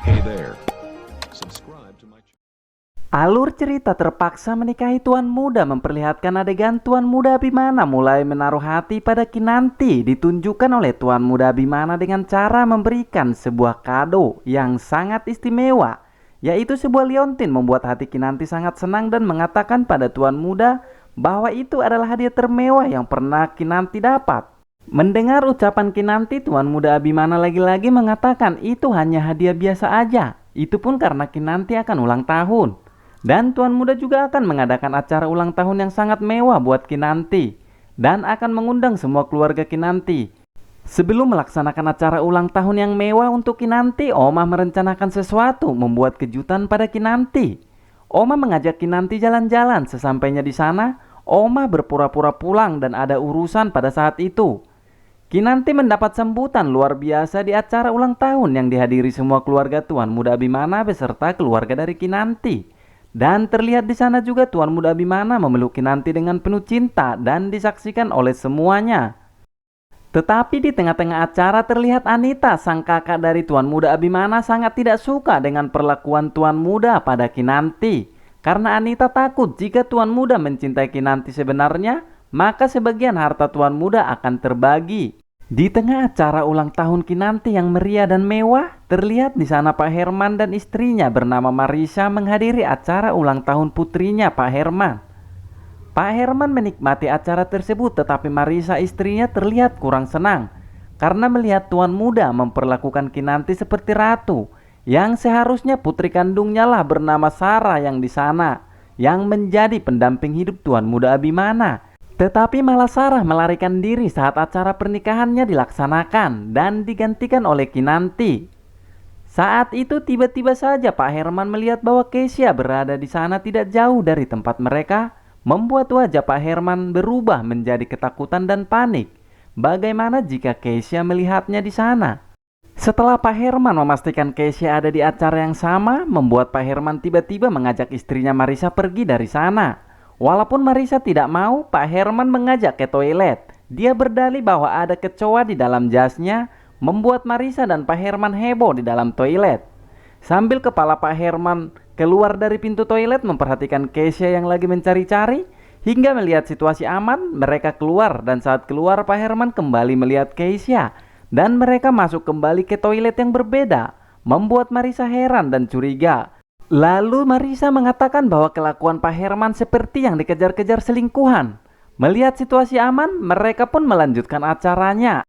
Hey there. Subscribe to my channel. Alur cerita terpaksa menikahi tuan muda memperlihatkan adegan tuan muda Abimana mulai menaruh hati pada Kinanti, ditunjukkan oleh tuan muda Abimana dengan cara memberikan sebuah kado yang sangat istimewa, yaitu sebuah liontin. Membuat hati Kinanti sangat senang dan mengatakan pada tuan muda bahwa itu adalah hadiah termewah yang pernah Kinanti dapat. Mendengar ucapan Kinanti, tuan muda Abimana lagi-lagi mengatakan itu hanya hadiah biasa aja. Itu pun karena Kinanti akan ulang tahun. Dan tuan muda juga akan mengadakan acara ulang tahun yang sangat mewah buat Kinanti dan akan mengundang semua keluarga Kinanti. Sebelum melaksanakan acara ulang tahun yang mewah untuk Kinanti, Oma merencanakan sesuatu, membuat kejutan pada Kinanti. Oma mengajak Kinanti jalan-jalan. Sesampainya di sana, Oma berpura-pura pulang dan ada urusan pada saat itu. Kinanti mendapat sambutan luar biasa di acara ulang tahun yang dihadiri semua keluarga tuan muda Abimana beserta keluarga dari Kinanti. Dan terlihat di sana juga tuan muda Abimana memeluk Kinanti dengan penuh cinta dan disaksikan oleh semuanya. Tetapi di tengah-tengah acara terlihat Anita, sang kakak dari tuan muda Abimana, sangat tidak suka dengan perlakuan tuan muda pada Kinanti. Karena Anita takut jika tuan muda mencintai Kinanti sebenarnya, maka sebagian harta tuan muda akan terbagi. Di tengah acara ulang tahun Kinanti yang meriah dan mewah, terlihat di sana Pak Herman dan istrinya bernama Marisa menghadiri acara ulang tahun putrinya Pak Herman. Pak Herman menikmati acara tersebut, tetapi Marisa istrinya terlihat kurang senang karena melihat tuan muda memperlakukan Kinanti seperti ratu, yang seharusnya putri kandungnya lah bernama Sarah yang di sana, yang menjadi pendamping hidup tuan muda Abimana. Tetapi malah Sarah melarikan diri saat acara pernikahannya dilaksanakan dan digantikan oleh Kinanti. Saat itu tiba-tiba saja Pak Herman melihat bahwa Keisha berada di sana tidak jauh dari tempat mereka, membuat wajah Pak Herman berubah menjadi ketakutan dan panik. Bagaimana jika Keisha melihatnya di sana? Setelah Pak Herman memastikan Keisha ada di acara yang sama, membuat Pak Herman tiba-tiba mengajak istrinya Marisa pergi dari sana. Walaupun Marisa tidak mau, Pak Herman mengajak ke toilet. Dia berdalih bahwa ada kecoa di dalam jasnya, membuat Marisa dan Pak Herman heboh di dalam toilet. Sambil kepala Pak Herman keluar dari pintu toilet memperhatikan Keisha yang lagi mencari-cari, hingga melihat situasi aman, mereka keluar. Dan saat keluar, Pak Herman kembali melihat Keisha dan mereka masuk kembali ke toilet yang berbeda, membuat Marisa heran dan curiga. Lalu Marisa mengatakan bahwa kelakuan Pak Herman seperti yang dikejar-kejar selingkuhan. Melihat situasi aman, mereka pun melanjutkan acaranya.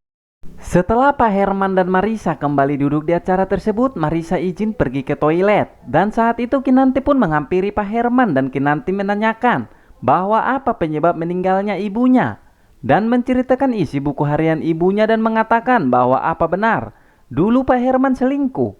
Setelah Pak Herman dan Marisa kembali duduk di acara tersebut, Marisa izin pergi ke toilet. Dan saat itu Kinanti pun menghampiri Pak Herman dan Kinanti menanyakan bahwa apa penyebab meninggalnya ibunya, dan menceritakan isi buku harian ibunya dan mengatakan bahwa apa benar dulu Pak Herman selingkuh.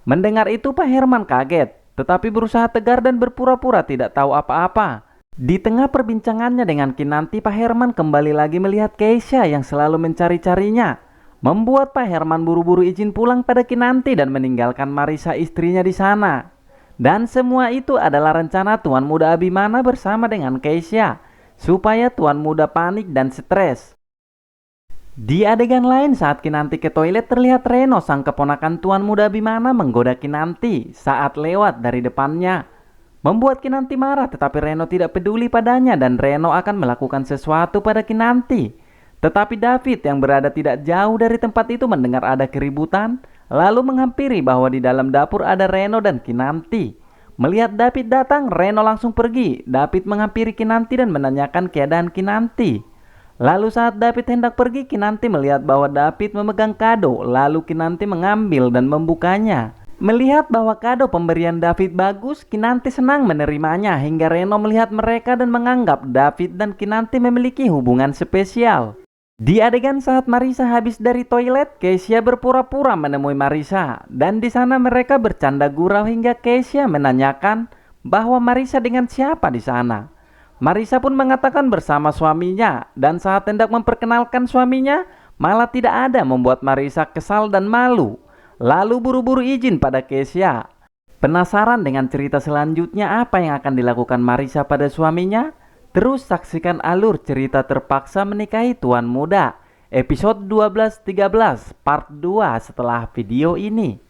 Mendengar itu Pak Herman kaget, tetapi berusaha tegar dan berpura-pura tidak tahu apa-apa. Di tengah perbincangannya dengan Kinanti, Pak Herman kembali lagi melihat Keisha yang selalu mencari-carinya, membuat Pak Herman buru-buru izin pulang pada Kinanti dan meninggalkan Marisa istrinya di sana. Dan semua itu adalah rencana tuan muda Abimana bersama dengan Keisha, supaya tuan muda panik dan stres. Di adegan lain, saat Kinanti ke toilet, terlihat Reno, sang keponakan tuan muda Abimana, menggoda Kinanti saat lewat dari depannya, membuat Kinanti marah. Tetapi Reno tidak peduli padanya dan Reno akan melakukan sesuatu pada Kinanti. Tetapi David yang berada tidak jauh dari tempat itu mendengar ada keributan, lalu menghampiri bahwa di dalam dapur ada Reno dan Kinanti. Melihat David datang, Reno langsung pergi. David menghampiri Kinanti dan menanyakan keadaan Kinanti. Lalu saat David hendak pergi, Kinanti melihat bahwa David memegang kado. Lalu Kinanti mengambil dan membukanya. Melihat bahwa kado pemberian David bagus, Kinanti senang menerimanya. Hingga Reno melihat mereka dan menganggap David dan Kinanti memiliki hubungan spesial. Di adegan saat Marisa habis dari toilet, Keisha berpura-pura menemui Marisa. Dan di sana mereka bercanda gurau hingga Keisha menanyakan bahwa Marisa dengan siapa di sana. Marisa pun mengatakan bersama suaminya, dan saat hendak memperkenalkan suaminya, malah tidak ada, membuat Marisa kesal dan malu. Lalu buru-buru izin pada Keisha. Penasaran dengan cerita selanjutnya apa yang akan dilakukan Marisa pada suaminya? Terus saksikan alur cerita terpaksa menikahi tuan muda, episode 12-13 part 2 setelah video ini.